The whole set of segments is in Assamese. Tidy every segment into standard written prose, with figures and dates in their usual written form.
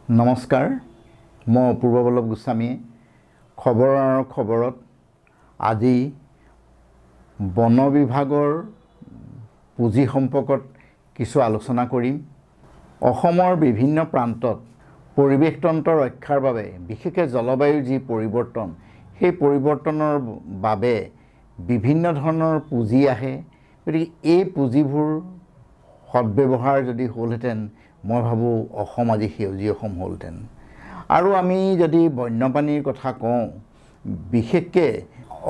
নমস্কাৰ মই পূৰ্ববল্লভ গোস্বামীয়ে খবৰত আজি বন বিভাগৰ পুঁজি সম্পৰ্কত কিছু আলোচনা কৰিম। অসমৰ বিভিন্ন প্ৰান্তত পৰিৱেশ তন্ত্ৰ ৰক্ষাৰ বাবে বিশেষকৈ জলবায়ুৰ যি পৰিৱৰ্তন সেই পৰিৱৰ্তনৰ বাবে বিভিন্ন ধৰণৰ পুঁজি আহে। গতিকে এই পুঁজিবোৰ সদ্ব্যৱহাৰ যদি হ'লহেঁতেন মই ভাবোঁ অসম আজি সেউজীয়া অসম হ'লহেঁতেন। আৰু আমি যদি বন্যপ্ৰাণীৰ কথা কওঁ, বিশেষকৈ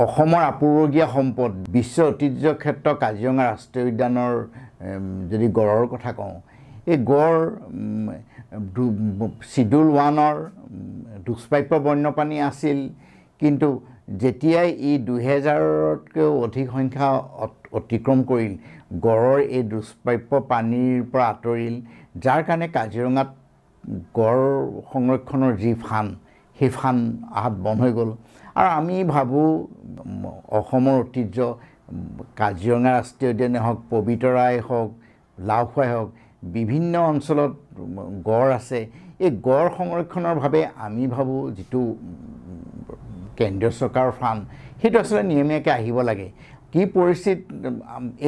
অসমৰ আপুৰুগীয়া সম্পদ বিশ্ব ঐতিহ্য ক্ষেত্ৰ কাজিৰঙা ৰাষ্ট্ৰীয় উদ্যানৰ যদি গড়ৰ কথা কওঁ, এই গড় শিডিউল 1ৰ দুষ্প্ৰাপ্য বন্যপ্ৰাণী আছিল, কিন্তু যেতিয়াই ই 2000তকৈও অধিক সংখ্যা অতিক্ৰম কৰিল, গড়ৰ এই দুষ্প্ৰাপ্য প্ৰাণীৰ পৰা আঁতৰিল, যাৰ কাৰণে কাজিৰঙাত গড় সংৰক্ষণৰ যি ফান সেই ফান আহাত বন্ধ হৈ গ'ল। আৰু আমি ভাবোঁ অসমৰ ঐতিহ্য কাজিৰঙা ৰাষ্ট্ৰীয় উদ্যানেই হওক, পবিতৰাই হওক, লাওখোৱাই হওক, বিভিন্ন অঞ্চলত গড় আছে। এই গড় সংৰক্ষণৰ বাবে আমি ভাবোঁ যিটো কেন্দ্ৰীয় চৰকাৰৰ ফান সেইটো আচলতে নিয়মীয়াকৈ আহিব লাগে। কি পৰিস্থিতিত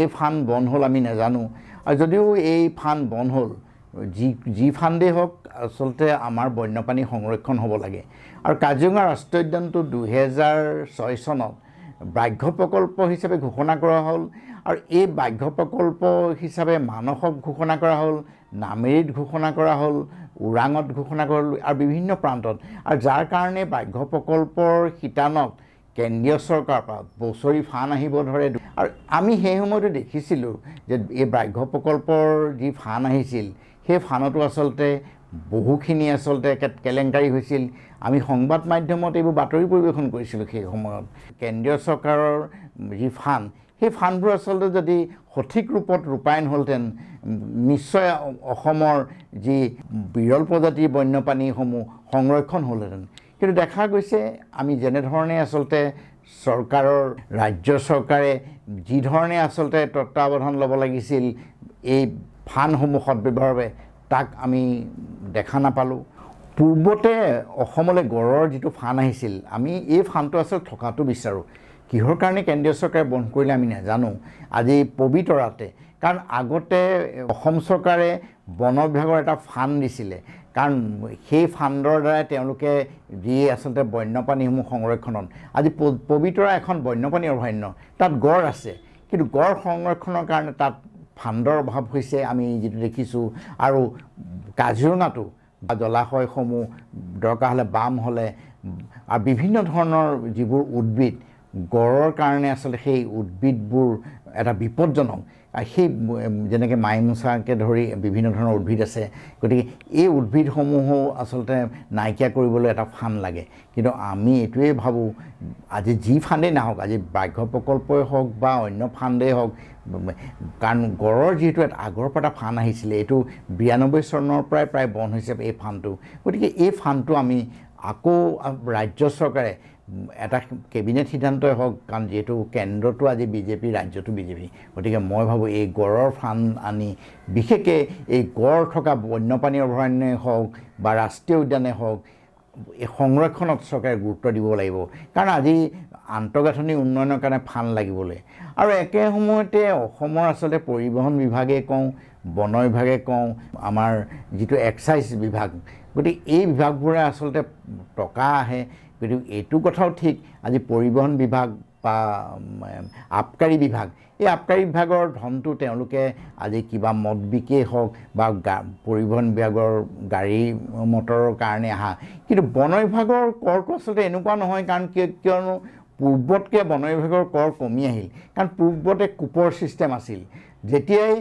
এই ফান বন্ধ হ'ল আমি নাজানো, আৰু যদিও এই ফান বন্ধ হ'ল, যি ফাণ্ডেই হওক আচলতে আমাৰ বন্যপ্ৰাণী সংৰক্ষণ হ'ব লাগে। আৰু কাজিৰঙা ৰাষ্ট্ৰীয় উদ্যানটো 2006 চনত ব্যাঘ্ৰ প্ৰকল্প হিচাপে ঘোষণা কৰা হ'ল, আৰু এই ব্যাঘ্ৰ প্ৰকল্প হিচাপে মানসত ঘোষণা কৰা হ'ল, নামেৰিত ঘোষণা কৰা হ'ল, ওৰাঙত ঘোষণা কৰা হ'ল, আৰু বিভিন্ন প্ৰান্তত। আৰু যাৰ কাৰণে ব্যাঘ্ৰ প্ৰকল্পৰ শিতানত কেন্দ্ৰীয় চৰকাৰৰ পৰা বছৰি ফান আহিব ধৰে। আৰু আমি সেই সময়তো দেখিছিলোঁ যে এই ব্যাঘ্ৰ প্ৰকল্পৰ যি ফান আহিছিল সেই ফানতো আচলতে বহুখিনি আচলতে কেলেংকাৰী হৈছিল। আমি সংবাদ মাধ্যমত এইবোৰ বাতৰি পৰিৱেশন কৰিছিলোঁ। সেই সময়ত কেন্দ্ৰীয় চৰকাৰৰ যি ফান সেই ফানবোৰ আচলতে যদি সঠিক ৰূপত ৰূপায়ণ হ'লহেঁতেন, নিশ্চয় অসমৰ যি বিৰল প্ৰজাতিৰ বন্যপ্ৰাণীসমূহ সংৰক্ষণ হ'লহেঁতেন। কিন্তু দেখা গৈছে আমি যেনেধৰণে আচলতে ৰাজ্য চৰকাৰে যি ধৰণে আচলতে তত্ত্বাৱধান ল'ব লাগিছিল এই ফানসমূহ সদ্ব্যৱহাৰৰ বাবে, তাক আমি দেখা নাপালোঁ। পূৰ্বতে অসমলৈ গড়ৰ যিটো ফান আহিছিল, আমি এই ফানটো আচলতে থকাটো বিচাৰোঁ। কিহৰ কাৰণে কেন্দ্ৰীয় চৰকাৰে বন্ধ কৰিলে আমি নাজানো। আজি পবিতৰাতে, কাৰণ আগতে অসম চৰকাৰে বন বিভাগৰ এটা ফাণ্ড দিছিলে, কাৰণ সেই ফাণ্ডৰ দ্বাৰাই তেওঁলোকে যি আচলতে বন্যপ্ৰাণীসমূহ সংৰক্ষণত, আজি পবিতৰা এখন বন্যপ্ৰাণী অভয়াৰণ্য, তাত গড় আছে, কিন্তু গড় সংৰক্ষণৰ কাৰণে তাত ফাণ্ডৰ অভাৱ হৈছে আমি যিটো দেখিছোঁ। আৰু কাজিৰঙাতো জলাশয়সমূহ দৰকাৰ হ'লে বাম হ'লে আৰু বিভিন্ন ধৰণৰ যিবোৰ উদ্ভিদ গড়ৰ কাৰণে আচলতে সেই উদ্ভিদবোৰ এটা বিপদজনক, সেই যেনেকৈ মাইমোচাকে ধৰি বিভিন্ন ধৰণৰ উদ্ভিদ আছে। গতিকে এই উদ্ভিদসমূহো আচলতে নাইকিয়া কৰিবলৈ এটা ফান লাগে। কিন্তু আমি এইটোৱেই ভাবোঁ, আজি যি ফাণ্ডেই নাহওক, আজি ব্যাঘ্ৰ প্ৰকল্পই হওক বা অন্য ফাণ্ডেই হওক, কাৰণ গড়ৰ যিহেতু আগৰ পৰা এটা ফান আহিছিলে, এইটো 92 চনৰ পৰাই প্ৰায় বন্ধ হৈছে এই ফানটো। গতিকে এই ফানটো আমি আকৌ ৰাজ্য চৰকাৰে এটা কেবিনেট সিদ্ধান্তই হওক, কাৰণ যিহেতু কেন্দ্ৰটো আজি বিজেপি, ৰাজ্যটো বিজেপি, গতিকে মই ভাবোঁ এই গড়ৰ ফান আনি বিশেষকৈ এই গড় থকা বন্যপ্ৰাণী অভয়াৰণ্যই হওক বা ৰাষ্ট্ৰীয় উদ্যানেই হওক, এই সংৰক্ষণত চৰকাৰে গুৰুত্ব দিব লাগিব। কাৰণ আজি আন্তঃগাঁথনি উন্নয়নৰ কাৰণে ফান লাগিবলৈ, আৰু একে সময়তে অসমৰ আচলতে পৰিবহণ বিভাগে কওঁ, বন বিভাগে কওঁ, আমাৰ যিটো এক্সাইজ বিভাগ, গতিকে এই বিভাগবোৰে আচলতে টকা আহে। গতিকে এইটো কথাও ঠিক, আজি পৰিবহণ বিভাগ বা আবকাৰী বিভাগ, এই আবকাৰী বিভাগৰ ধনটো তেওঁলোকে আজি কিবা মদ বিকেই হওক বা পৰিবহণ বিভাগৰ গাড়ী মটৰৰ কাৰণে আহা, কিন্তু বন বিভাগৰ কৰটো আচলতে এনেকুৱা নহয়। কাৰণ কিয়নো পূৰ্বতকৈ বন বিভাগৰ কৰ কমি আহিল, কাৰণ পূৰ্বতে কুপৰ ছিষ্টেম আছিল। যেতিয়াই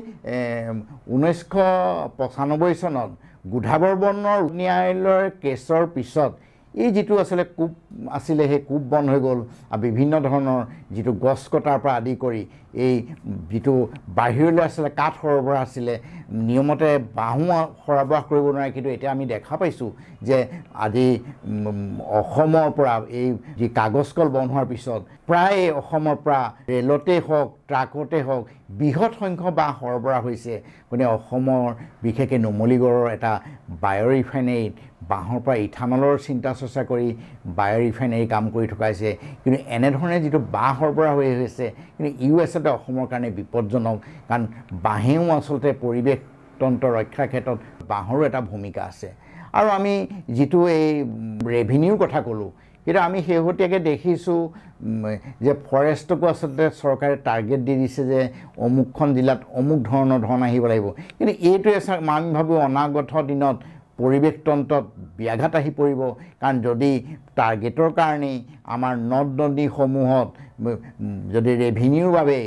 1995 চনত গোধাবৰ্মনৰ ন্যায়ালয়ৰ কেছৰ পিছত এই যিটো আচলতে কূপ আছিলে সেই কূপ বন্ধ হৈ গ'ল, আৰু বিভিন্ন ধৰণৰ যিটো গছ কটাৰ পৰা আদি কৰি এই যিটো বাহিৰলৈ আচলতে কাঠ সৰবৰাহ আছিলে, নিয়মতে বাঁহো সৰবৰাহ কৰিব নোৱাৰে। কিন্তু এতিয়া আমি দেখা পাইছোঁ যে আজি অসমৰ পৰা এই যি কাগজ কল বন্ধ হোৱাৰ পিছত প্ৰায় অসমৰ পৰা ৰেলতেই হওক ট্ৰাকতে হওক বৃহৎ সংখ্যক বাঁহ সৰবৰাহ হৈছে গতিকে অসমৰ বিশেষকৈ নুমলীগড়ৰ এটা বায়' ৰিফাইনেৰীত বাঁহৰ পৰা ইথানলৰ চিন্তা চৰ্চা কৰি বায়' ৰিফাইনেৰী কাম কৰি থকা হৈছে কিন্তু এনেধৰণে যিটো বাঁহ সৰবৰাহ হৈ আছে কিন্তু আচলতে অসমৰ কাৰণে বিপদজনক কাৰণ বাঁহেও আচলতে পৰিৱেশ তন্ত্ৰ ৰক্ষাৰ ক্ষেত্ৰত বাঁহৰো এটা ভূমিকা আছে আৰু আমি যিটো এই ৰেভিনিউৰ কথা ক'লোঁ কিন্তু আমি শেহতীয়াকৈ দেখিছোঁ যে ফৰেষ্টকো আচলতে চৰকাৰে টাৰ্গেট দি দিছে যে অমুকখন জিলাত অমুক ধৰণৰ ধন আহিব লাগিব কিন্তু এইটোৱে আমি ভাবোঁ অনাগত দিনত পৰিৱেশ তন্ত্ৰত ব্যাঘাত আহি পৰিব কাৰণ যদি টাৰ্গেটৰ কাৰণেই আমাৰ নদ নদীসমূহত যদি ৰেভিনিউৰ বাবে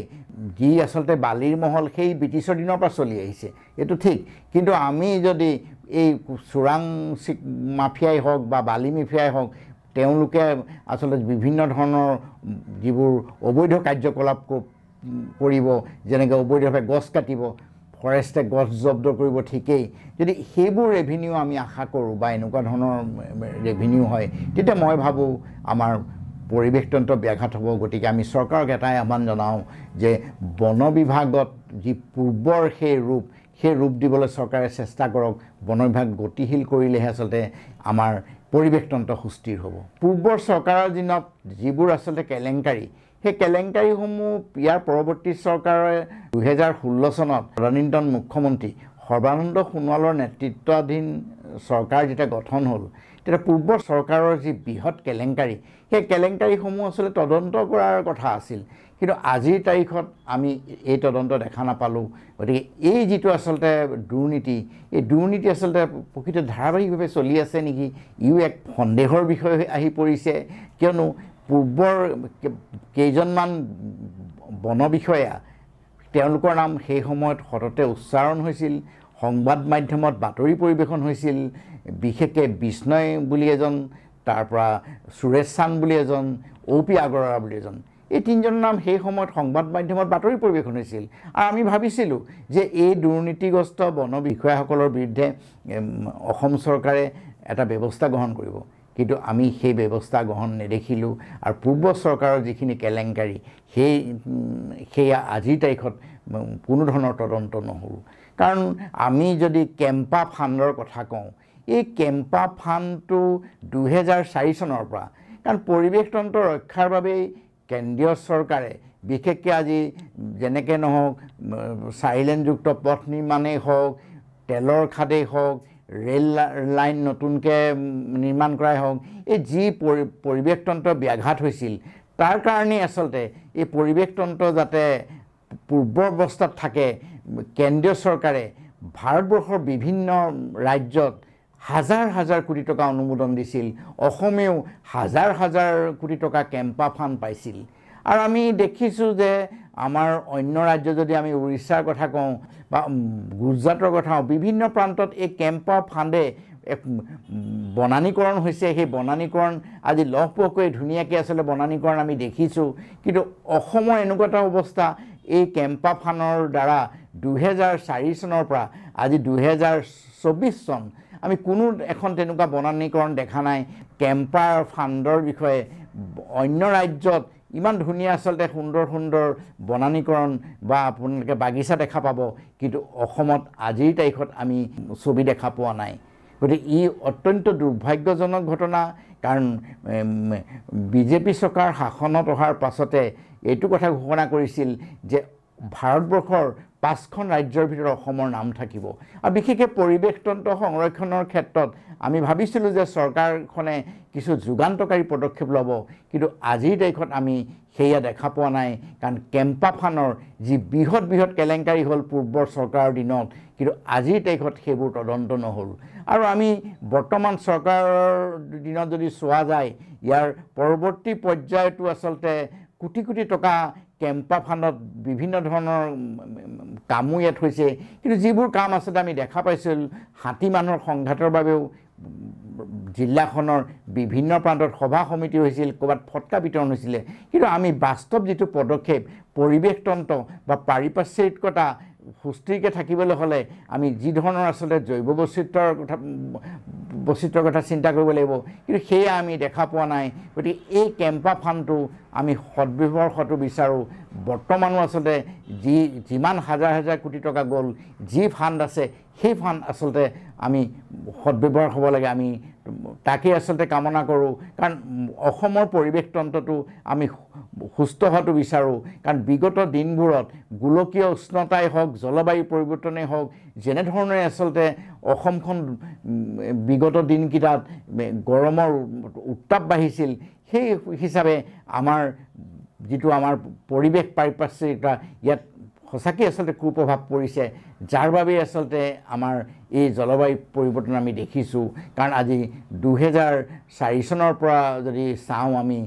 যি আচলতে বালিৰ মহল সেই ব্ৰিটিছৰ দিনৰ পৰা চলি আহিছে এইটো ঠিক কিন্তু আমি যদি এই চোৰাং মাফিয়াই হওক বা বালি মাফিয়াই হওক তেওঁলোকে আচলতে বিভিন্ন ধৰণৰ যিবোৰ অবৈধ কাৰ্যকলাপ কৰিব যেনেকৈ অবৈধভাৱে গছ কাটিব ফৰেষ্টে গছ জব্দ কৰিব ঠিকেই যদি সেইবোৰ ৰেভিনিউ আমি আশা কৰোঁ বা এনেকুৱা ধৰণৰ ৰেভিনিউ হয় তেতিয়া মই ভাবোঁ আমাৰ পৰিৱেশ তন্ত্ৰ ব্যাঘাত হ'ব গতিকে আমি চৰকাৰক এটাই আহ্বান জনাওঁ যে বন বিভাগত যি পূৰ্বৰ সেই ৰূপ দিবলৈ চৰকাৰে চেষ্টা কৰক বন বিভাগ গতিশীল কৰিলেহে আচলতে আমাৰ পৰিৱেশ তন্ত্ৰ সুস্থিৰ হ'ব পূৰ্বৰ চৰকাৰৰ দিনত যিবোৰ আচলতে কেলেংকাৰী সেই কেলেংকাৰীসমূহ ইয়াৰ পৰৱৰ্তী চৰকাৰে 2016 চনত তদানীন্তন মুখ্যমন্ত্ৰী সৰ্বানন্দ সোণোৱালৰ নেতৃত্বাধীন চৰকাৰ যেতিয়া গঠন হ'ল তেতিয়া পূৰ্বৰ চৰকাৰৰ যি বৃহৎ কেলেংকাৰী সেই কেলেংকাৰীসমূহ আচলতে তদন্ত কৰাৰ কথা আছিল কিন্তু আজিৰ তাৰিখত আমি এই তদন্ত দেখা নাপালোঁ গতিকে এই যিটো আচলতে দুৰ্নীতি এই দুৰ্নীতি আচলতে প্ৰকৃত ধাৰাবাহিকভাৱে চলি আছে নেকি ইও এক সন্দেহৰ বিষয় আহি পৰিছে কিয়নো পূৰ্বৰ কেইজনমান বন বিষয়া তেওঁলোকৰ নাম সেই সময়ত সততে উচ্চাৰণ হৈছিল সংবাদ মাধ্যমত বাতৰি পৰিৱেশন হৈছিল বিশেষকৈ বিষ্ণয় বুলি এজন তাৰপৰা সুৰেশ চান্দ বুলি এজন OP আগৰৱালা বুলি এজন এই তিনিজনৰ নাম সেই সময়ত সংবাদ মাধ্যমত বাতৰি পৰিৱেশন হৈছিল আৰু আমি ভাবিছিলোঁ যে এই দুৰ্নীতিগ্ৰস্ত বন বিষয়াসকলৰ বিৰুদ্ধে অসম চৰকাৰে এটা ব্যৱস্থা গ্ৰহণ কৰিব কিন্তু আমি সেই ব্যৱস্থা গ্ৰহণ নেদেখিলোঁ আৰু পূৰ্ব চৰকাৰৰ যিখিনি কেলেংকাৰী সেয়া আজিৰ তাৰিখত কোনো ধৰণৰ তদন্ত নহ'ল কাৰণ আমি যদি কেম্পা ফাণ্ডৰ কথা কওঁ এই কেম্পা ফাণ্ডটো 2004 চনৰ পৰা কাৰণ পৰিৱেশ তন্ত্ৰ ৰক্ষাৰ বাবেই কেন্দ্ৰীয় চৰকাৰে বিশেষকৈ আজি যেনেকৈ নহওক 4 লেনযুক্ত পথ নিৰ্মাণেই হওক তেলৰ খাদেই হওক ৰেল লাইন নতুনকৈ নিৰ্মাণ কৰাই হওক এই যি পৰিৱেশ তন্ত্ৰ ব্যাঘাত হৈছিল তাৰ কাৰণেই আচলতে এই পৰিৱেশ তন্ত্ৰ যাতে পূৰ্বৰ অৱস্থাত থাকে কেন্দ্ৰীয় চৰকাৰে ভাৰতবৰ্ষৰ বিভিন্ন ৰাজ্যত হাজাৰ কোটি টকা অনুমোদন দিছিল অসমেও হাজাৰ কোটি টকা কেম্পা ফাণ্ড পাইছিল আৰু আমি দেখিছোঁ যে আমাৰ অন্য ৰাজ্য যদি আমি উৰিষ্যাৰ কথা কওঁ বা গুজৰাটৰ কথা কওঁ বিভিন্ন প্ৰান্তত এই কেম্পা ফাণ্ডে বনানীকৰণ হৈছে সেই বনানীকৰণ আজি লহপহকৈ ধুনীয়াকৈ আচলতে বনানীকৰণ আমি দেখিছোঁ কিন্তু অসমৰ এনেকুৱা এটা অৱস্থা এই কেম্পা ফাণ্ডৰ দ্বাৰা 2004 চনৰ পৰা আজি 2024 চন আমি কোনো এখন তেনেকুৱা বনানীকৰণ দেখা নাই কেম্পা ফাণ্ডৰ বিষয়ে অন্য ৰাজ্যত ইমান ধুনীয়া আচলতে সুন্দৰ বনানীকৰণ বা আপোনালোকে বাগিচা দেখা পাব কিন্তু অসমত আজিৰ তাৰিখত আমি ছবি দেখা পোৱা নাই গতিকে ই অত্যন্ত দুৰ্ভাগ্যজনক ঘটনা কাৰণ বিজেপি চৰকাৰ শাসনত অহাৰ পাছতে এইটো কথা ঘোষণা কৰিছিল যে ভাৰতবৰ্ষৰ 5খন ৰাজ্যৰ ভিতৰত অসমৰ নাম থাকিব আৰু বিশেষকৈ পৰিৱেশ তন্ত্ৰ সংৰক্ষণৰ ক্ষেত্ৰত আমি ভাবিছিলোঁ যে চৰকাৰখনে কিছু যুগান্তকাৰী পদক্ষেপ ল'ব কিন্তু আজিৰ তাৰিখত আমি সেয়া দেখা পোৱা নাই কাৰণ কেম্পা ফাণ্ডৰ যি বৃহৎ কেলেংকাৰী হ'ল পূৰ্বৰ চৰকাৰৰ দিনত কিন্তু আজিৰ তাৰিখত সেইবোৰ তদন্ত নহ'ল আৰু আমি বৰ্তমান চৰকাৰৰ দিনত যদি চোৱা যায় ইয়াৰ পৰৱৰ্তী পৰ্যায়টো আচলতে কোটি টকা কেম্পা ফাণ্ডত বিভিন্ন ধৰণৰ কামো ইয়াত হৈছে কিন্তু যিবোৰ কাম আচলতে আমি দেখা পাইছিল হাতী মানুহৰ সংঘাতৰ বাবেও জিলাখনৰ বিভিন্ন প্ৰান্তত সভা সমিতি হৈছিল ক'ৰবাত ফটকা বিতৰণ হৈছিলে কিন্তু আমি বাস্তৱ যিটো পদক্ষেপ পৰিৱেশ তন্ত্ৰ বা পাৰিপাৰ্শ্বিকতা সুস্থিৰকৈ থাকিবলৈ হ'লে আমি যি ধৰণৰ আচলতে জৈৱ বৈচিত্ৰৰ কথা চিন্তা কৰিব লাগিব, কিন্তু সেয়া আমি দেখা পোৱা নাই। গতিকে এই কেম্পা ফাণ্ডটো আমি সদ্ব্যৱহাৰ কৰাটো বিচাৰোঁ। বৰ্তমানো আচলতে যিমান হাজাৰ হাজাৰ কোটি টকা গ'ল, যি ফাণ্ড আছে সেই ফাণ্ড আচলতে আমি সদ্ব্যৱহাৰ হ'ব লাগে। আমি তাকেই আচলতে কামনা কৰোঁ, কাৰণ অসমৰ পৰিৱেশ তন্ত্ৰটো আমি সুস্থ হোৱাটো বিচাৰোঁ। কাৰণ বিগত দিনবোৰত গোলকীয় উষ্ণতাই হওক, জলবায়ু পৰিৱৰ্তনেই হওক, যেনেধৰণে আচলতে অসমখন বিগত দিনকেইটাত গৰমৰ উত্তাপ বাঢ়িছিল, সেই হিচাপে আমাৰ যিটো আমাৰ পৰিৱেশ পাৰিপাৰ্শ্বিকতা ইয়াত সঁচাকৈ আচলতে কুপ্ৰভাৱ পৰিছে, যাৰ বাবে আচলতে আমাৰ এই জলবায়ু পৰিৱৰ্তন আমি দেখিছোঁ। কাৰণ আজি 2004 চনৰ পৰা যদি চাওঁ আমি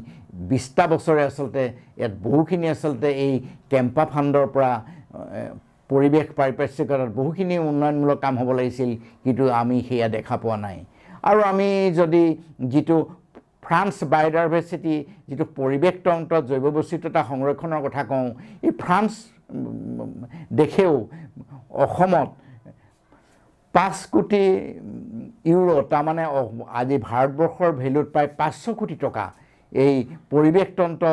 20টা বছৰে আচলতে ইয়াত বহুখিনি আচলতে এই কেম্পা ফাণ্ডৰ পৰা পৰিৱেশ পাৰিপাৰ্শ্বিকতাত বহুখিনি উন্নয়নমূলক কাম হ'ব লাগিছিল, কিন্তু আমি সেয়া দেখা পোৱা নাই। আৰু আমি যদি যিটো ফ্ৰান্স বায়'ডাইভাৰ্চিটি যিটো পৰিৱেশ তন্ত্ৰত জৈৱ বৈচিত্ৰতা সংৰক্ষণৰ কথা কওঁ, এই ফ্ৰান্স দেশেও অসমত 5 কোটি ইউৰো, তাৰমানে আজি ভাৰতবৰ্ষৰ ভেলুত প্ৰায় 500 কোটি টকা এই পৰিৱেশ তন্ত্ৰ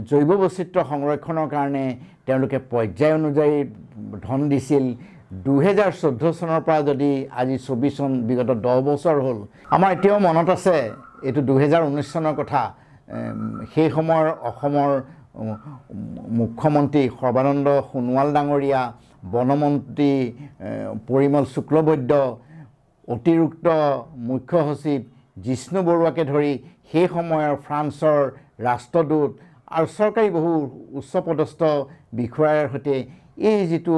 জৈৱ বৈচিত্ৰ্য সংৰক্ষণৰ কাৰণে তেওঁলোকে পৰ্যায় অনুযায়ী ধন দিছিল। 2014 চনৰ পৰা যদি আজি 24 চন, বিগত 10 বছৰ হ'ল। আমাৰ এতিয়াও মনত আছে, এইটো 2019 চনৰ কথা। সেই সময়ৰ অসমৰ মুখ্যমন্ত্ৰী সৰ্বানন্দ সোণোৱাল ডাঙৰীয়া, বনমন্ত্ৰী পৰিমল শুক্লবৈদ্য, অতিৰিক্ত মুখ্য সচিব জিষ্ণু বৰুৱাকে ধৰি সেই সময়ৰ ফ্ৰান্সৰ ৰাষ্ট্ৰদূত আৰু চৰকাৰী বহু উচ্চপদস্থ বিষয়াৰ সৈতে এই যিটো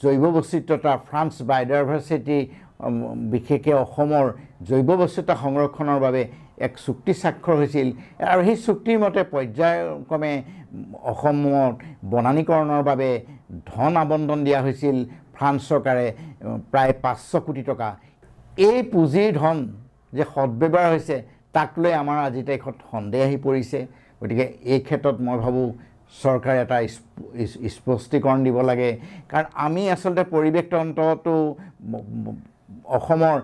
জৈৱ বৈচিত্ৰতা ফ্ৰান্স বায়'ডাইভাৰ্চিটি, বিশেষকৈ অসমৰ জৈৱ বৈচিত্ৰতা সংৰক্ষণৰ বাবে এক চুক্তি স্বাক্ষৰ হৈছিল। আৰু সেই চুক্তিৰ মতে পৰ্যায়ক্ৰমে অসমত বনানীকৰণৰ বাবে ধন আবণ্টন দিয়া হৈছিল ফ্ৰান্স চৰকাৰে প্ৰায় 500 কোটি টকা। এই পুঁজিৰ ধন যে সদ্ব্যৱহাৰ হৈছে তাক লৈ আমাৰ আজি তাৰিখত সন্দেহ আহি পৰিছে। গতিকে এই ক্ষেত্ৰত মই ভাবোঁ চৰকাৰে এটা স্পষ্টীকৰণ দিব লাগে। কাৰণ আমি আচলতে পৰিৱেশ তন্ত্ৰটো অসমৰ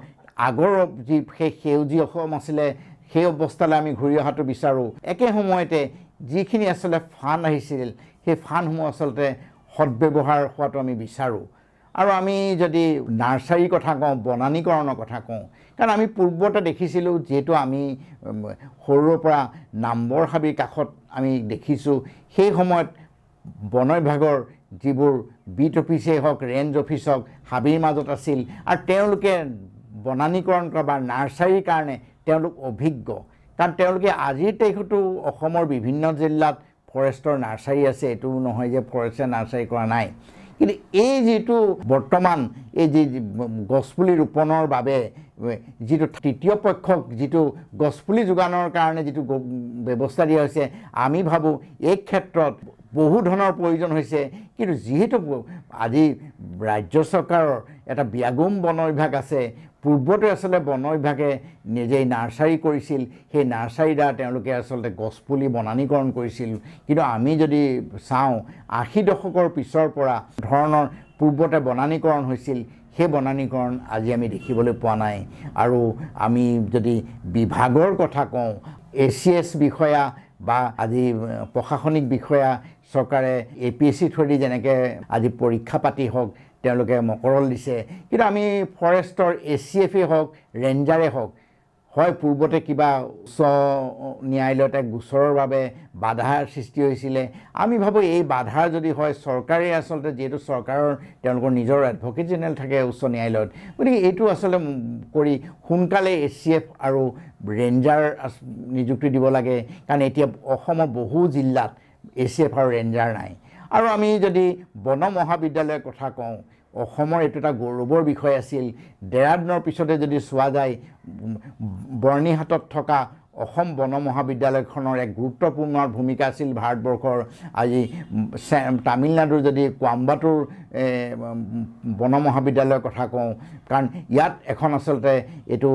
আগৰ যি সেই সেউজীয়া অসম আছিলে সেই অৱস্থালৈ আমি ঘূৰি অহাটো বিচাৰোঁ। একে সময়তে যিখিনি আচলতে ফাণ্ড আহিছিল সেই ফাণ্ডসমূহ আচলতে সদ্ব্যৱহাৰ হোৱাটো আমি বিচাৰোঁ। আৰু আমি যদি নাৰ্চাৰীৰ কথা কওঁ, বনানীকৰণৰ কথা কওঁ, কাৰণ আমি পূৰ্বতে দেখিছিলোঁ, যিহেতু আমি সৰুৰে পৰা নাম্বৰ হাবিৰ কাষত আমি দেখিছোঁ, সেই সময়ত বন বিভাগৰ যিবোৰ বিট অফিচেই হওক, ৰেঞ্জ অফিচ হওক, হাবিৰ মাজত আছিল। আৰু তেওঁলোকে বনানীকৰণ কৰা বা নাৰ্চাৰীৰ কাৰণে তেওঁলোক অভিজ্ঞ, কাৰণ তেওঁলোকে আজিৰ তাৰিখতো অসমৰ বিভিন্ন জিলাত ফৰেষ্টৰ নাৰ্চাৰী আছে। এইটো নহয় যে ফৰেষ্টে নাৰ্চাৰী কৰা নাই, কিন্তু এই যিটো বৰ্তমান এই যি গছপুলি ৰোপণৰ বাবে যিটো তৃতীয় পক্ষক যিটো গছপুলি যোগানৰ কাৰণে যিটো ব্যৱস্থা দিয়া হৈছে, আমি ভাবোঁ এই ক্ষেত্ৰত বহু ধৰণৰ প্ৰয়োজন হৈছে। কিন্তু যিহেতু আজি ৰাজ্য চৰকাৰৰ এটা ব্যাগুম বন বিভাগ আছে, পূৰ্বতে আচলতে বন বিভাগে নিজেই নাৰ্চাৰী কৰিছিল, সেই নাৰ্চাৰীৰ দ্বাৰা তেওঁলোকে আচলতে গছপুলি বনানীকৰণ কৰিছিল। কিন্তু আমি যদি চাওঁ 80 দশকৰ পিছৰ পৰা ধৰণৰ পূৰ্বতে বনানীকৰণ হৈছিল, সেই বনানীকৰণ আজি আমি দেখিবলৈ পোৱা নাই। আৰু আমি যদি বিভাগৰ কথা কওঁ, ACS বিষয়া বা আজি প্ৰশাসনিক বিষয়া চৰকাৰে APSC থ্ৰুদি যেনেকৈ আজি পৰীক্ষা পাতি হওক তেওঁলোকে মকৰল দিছে, কিন্তু আমি ফৰেষ্টৰ ACF হওক, ৰেঞ্জাৰে হওক, হয় পূৰ্বতে কিবা উচ্চ ন্যায়ালয়ত এক গোচৰৰ বাবে বাধাৰ সৃষ্টি হৈছিলে। আমি ভাবোঁ এই বাধাৰ যদি হয়, চৰকাৰে আচলতে যিহেতু চৰকাৰৰ তেওঁলোকৰ নিজৰ এডভোকেট জেনেৰেল থাকে উচ্চ ন্যায়ালয়ত, গতিকে এইটো আচলতে কৰি সোনকালে ACF আৰু ৰেঞ্জাৰ নিযুক্তি দিব লাগে। কাৰণ এতিয়া অসমৰ বহু জিলাত ACF আৰু ৰেঞ্জাৰ নাই। আৰু আমি যদি বন মহাবিদ্যালয়ৰ কথা কওঁ, অসমৰ এইটো এটা গৌৰৱৰ বিষয় আছিল। ডেৰাডুনৰ পিছতে যদি চোৱা যায়, বৰ্ণিহাটত থকা অসম বন মহাবিদ্যালয়খনৰ এক গুৰুত্বপূৰ্ণ ভূমিকা আছিল ভাৰতবৰ্ষৰ। আজি তামিলনাডুৰ যদি কোৱাম্বাটুৰ বন মহাবিদ্যালয়ৰ কথা কওঁ, কাৰণ ইয়াত এখন আচলতে এইটো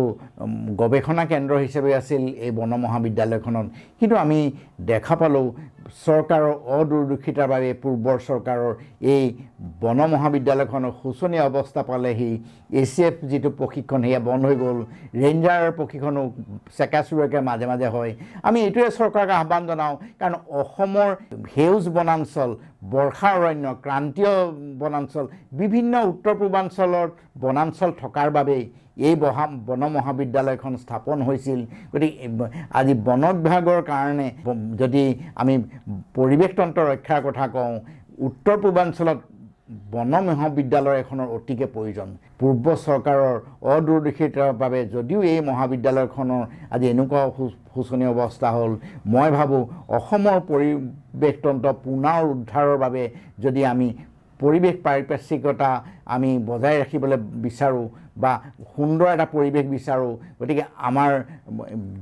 গৱেষণা কেন্দ্ৰ হিচাপে আছিল এই বন মহাবিদ্যালয়খনত। কিন্তু আমি দেখা পালোঁ চৰকাৰৰ অদূৰদৰ্শিতাৰ বাবে পূৰ্বৰ চৰকাৰৰ এই বন মহাবিদ্যালয়খনৰ শোচনীয় অৱস্থা পালেহি ACF যিটো প্ৰশিক্ষণ সেয়া বন্ধ হৈ গ'ল ৰেঞ্জাৰৰ প্ৰশিক্ষণো চেকাচুৰকে মাজে মাজে হয় আমি এইটোৱে চৰকাৰক আহ্বান জনাওঁ কাৰণ অসমৰ সেউজ বনাঞ্চল বৰ্ষা অৰণ্য ক্ৰান্তীয় বনাঞ্চল বিভিন্ন উত্তৰ পূৰ্বাঞ্চলৰ বনাঞ্চল থকাৰ বাবে এই বন মহাবিদ্যালয়খন স্থাপন হৈছিল গতিকে আজি বন বিভাগৰ কাৰণে যদি আমি পৰিৱেশ তন্ত্ৰ ৰক্ষাৰ কথা কওঁ উত্তৰ পূৰ্বাঞ্চলত বন মহাবিদ্যালয় এখনৰ অতিকে প্ৰয়োজন পূৰ্ব চৰকাৰৰ অদূৰদৰ্শিতাৰ বাবে যদিও এই মহাবিদ্যালয়খনৰ আজি এনেকুৱা শোচনীয় অৱস্থা হ'ল মই ভাবোঁ অসমৰ পৰিৱেশ তন্ত্ৰ পুনৰ উদ্ধাৰৰ বাবে যদি আমি পৰিৱেশ পাৰিপাৰ্শ্বিকতা আমি বজাই ৰাখিবলৈ বিচাৰোঁ বা সুন্দৰ এটা পৰিৱেশ বিচাৰোঁ গতিকে আমাৰ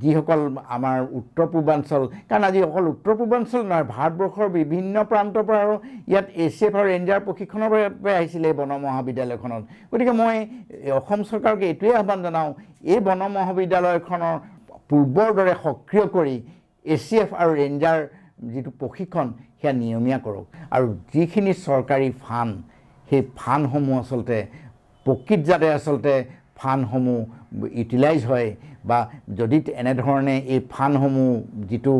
যিসকল আমাৰ উত্তৰ পূৰ্বাঞ্চল কাৰণ আজি অকল উত্তৰ পূৰ্বাঞ্চল নহয় ভাৰতবৰ্ষৰ বিভিন্ন প্ৰান্তৰ পৰা আৰু ইয়াত ACF আৰু ৰেঞ্জাৰ প্ৰশিক্ষণৰ বাবে আহিছিলে এই বন মহাবিদ্যালয়খনত গতিকে মই অসম চৰকাৰক এইটোৱে আহ্বান জনাওঁ এই বন মহাবিদ্যালয়খনৰ পূৰ্বৰ দৰে সক্ৰিয় কৰি ACF আৰু ৰেঞ্জাৰ যিটো প্ৰশিক্ষণ সেয়া নিয়মীয়া কৰক আৰু যিখিনি চৰকাৰী ফাণ্ড সেই ফাণ্ডসমূহ আচলতে প্ৰকৃত যাতে আচলতে ফাণ্ডসমূহ ইউটিলাইজ হয় বা যদি এনেধৰণে এই ফাণ্ডসমূহ যিটো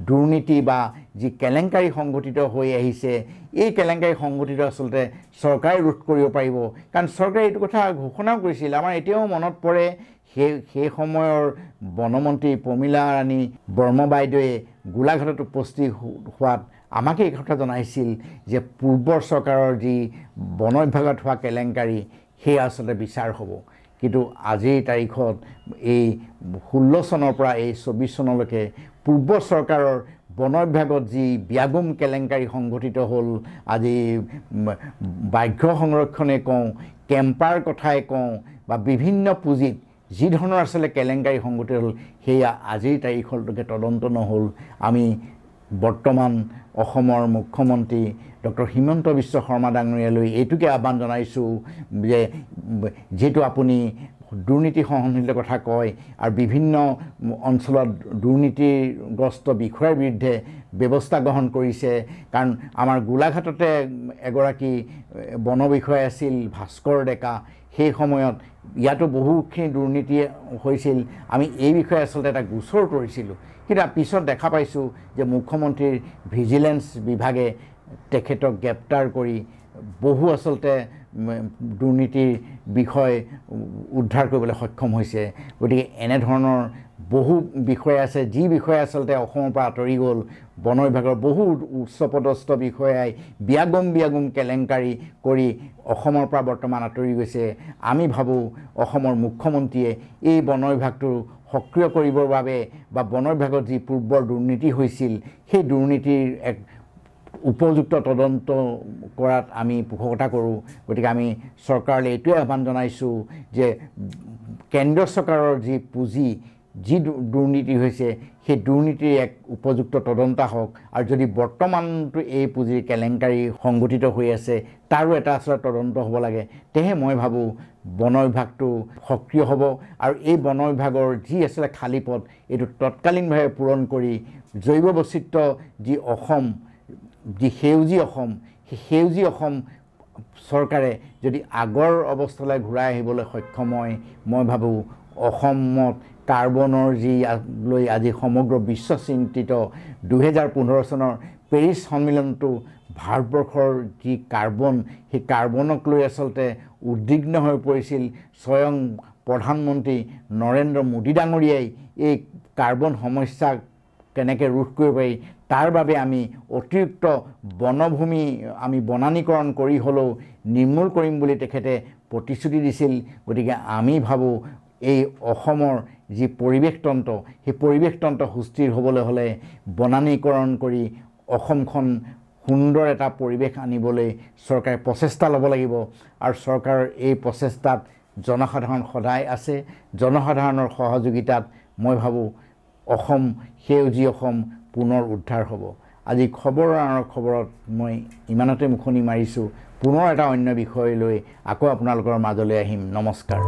দুৰ্নীতি বা যি কেলেংকাৰী সংঘটিত হৈ আহিছে এই কেলেংকাৰী সংঘটিত আচলতে চৰকাৰে ৰোধ কৰিব পাৰিব কাৰণ চৰকাৰে এইটো কথা ঘোষণাও কৰিছিল আমাৰ এতিয়াও মনত পৰে সেই সময়ৰ বনমন্ত্ৰী প্ৰমীলা ৰাণী বৰ্মা বাইদেৱে গোলাঘাটত উপস্থিত হোৱাত আমাকে এই কথা জনাইছিল যে পূৰ্বৰ চৰকাৰৰ যি বন বিভাগত হোৱা কেলেংকাৰী সেই আচলতে বিচাৰ হ'ব কিন্তু আজিৰ তাৰিখত এই 16 চনৰ পৰা এই 24 চনলৈকে পূৰ্বৰ চৰকাৰৰ বন বিভাগত যি ব্যাগুম কেলেংকাৰী সংঘটিত হ'ল আজি বাঘ্য সংৰক্ষণে কওঁ কেম্পাৰ কথাই কওঁ বা বিভিন্ন পুঁজিত যি ধৰণৰ আচলতে কেলেংকাৰী সংঘটিত হ'ল সেয়া আজিৰ তাৰিখলৈকে তদন্ত নহ'ল আমি বৰ্তমান অসমৰ মুখ্যমন্ত্ৰী ডক্টৰ হিমন্ত বিশ্ব শৰ্মা ডাঙৰীয়ালৈ এইটোকে আহ্বান জনাইছোঁ যে যেহেতু আপুনি দুৰ্নীতি সহনশীলতাৰ কথা কয় আৰু বিভিন্ন অঞ্চলত দুৰ্নীতিগ্ৰস্ত বিষয়াৰ বিৰুদ্ধে ব্যৱস্থা গ্ৰহণ কৰিছে কাৰণ আমাৰ গোলাঘাটতে এগৰাকী বন বিষয়া আছিল ভাস্কৰ ডেকা সেই সময়ত ইয়াতো বহুখিনি দুৰ্নীতি হৈছিল আমি এই বিষয়ে আচলতে এটা গোচৰ কৰিছিলোঁ কিন্তু পিছত দেখা পাইছোঁ যে মুখ্যমন্ত্ৰীৰ ভিজিলেন্স বিভাগে তেখেতক গ্ৰেপ্তাৰ কৰি বহু আচলতে দুৰ্নীতিৰ বিষয় উদ্ধাৰ কৰিবলৈ সক্ষম হৈছে গতিকে এনেধৰণৰ বহু বিষয় আছে যি বিষয় আচলতে অসমৰ পৰা আঁতৰি গ'ল বন বিভাগৰ বহু উচ্চপদস্থ বিষয়াই ব্যাগুম কেলেংকাৰী কৰি অসমৰ পৰা বৰ্তমান আঁতৰি গৈছে আমি ভাবোঁ অসমৰ মুখ্যমন্ত্ৰীয়ে এই বন বিভাগটো সক্ৰিয় কৰিবৰ বাবে বা বন বিভাগত যি পূৰ্বৰ দুৰ্নীতি হৈছিল সেই দুৰ্নীতিৰ এক উপযুক্ত তদন্ত কৰাত আমি পোষকতা কৰোঁ গতিকে আমি চৰকাৰলৈ এইটোৱে আহ্বান জনাইছোঁ যে কেন্দ্ৰীয় চৰকাৰৰ যি পুঁজি যি দুৰ্নীতি হৈছে সেই দুৰ্নীতিৰ এক উপযুক্ত তদন্ত হওক আৰু যদি বৰ্তমানটো এই পুঁজিৰ কেলেংকাৰী সংঘটিত হৈ আছে তাৰো এটা আচলতে তদন্ত হ'ব লাগে তেহে মই ভাবোঁ বন বিভাগটো সক্ৰিয় হ'ব আৰু এই বন বিভাগৰ যি আচলতে খালী পদ এইটো তৎকালীনভাৱে পূৰণ কৰি জৈৱ বৈচিত্ৰ্য যি অসম যি সেউজী অসম সেই সেউজী অসম চৰকাৰে যদি আগৰ অৱস্থালৈ ঘূৰাই আহিবলৈ সক্ষম হয় মই ভাবোঁ অসমত কাৰ্বনৰ যি লৈ আজি সমগ্ৰ বিশ্ব চিন্তিত 2015 চনৰ পেৰিছ সন্মিলনটো ভাৰতবৰ্ষৰ যি কাৰ্বন সেই কাৰ্বনক লৈ আচলতে উদ্বিগ্ন হৈ পৰিছিল স্বয়ং প্ৰধানমন্ত্ৰী নৰেন্দ্ৰ মোদী ডাঙৰীয়াই এই কাৰ্বন সমস্যা কেনেকৈ ৰোধ কৰিব পাৰি তাৰ বাবে আমি অতিৰিক্ত বনভূমি আমি বনানীকৰণ কৰি হ'লেও নিৰ্মূল কৰিম বুলি তেখেতে প্ৰতিশ্ৰুতি দিছিল গতিকে আমি ভাবোঁ এই অসমৰ যি পৰিৱেশ তন্ত্ৰ সেই পৰিৱেশ তন্ত্ৰ সুস্থিৰ হ'বলৈ হ'লে বনানীকৰণ কৰি অসমখন সুন্দৰ এটা পৰিৱেশ আনিবলৈ চৰকাৰে প্ৰচেষ্টা ল'ব লাগিব আৰু চৰকাৰৰ এই প্ৰচেষ্টাত জনসাধাৰণ সদায় আছে জনসাধাৰণৰ সহযোগিতাত মই ভাবোঁ অসম সেউজী অসম পুনৰ উদ্ধাৰ হ'ব আজি খবৰত মই ইমানতে মুখনি মাৰিছোঁ পুনৰ এটা অন্য বিষয় লৈ আকৌ আপোনালোকৰ মাজলৈ আহিম নমস্কাৰ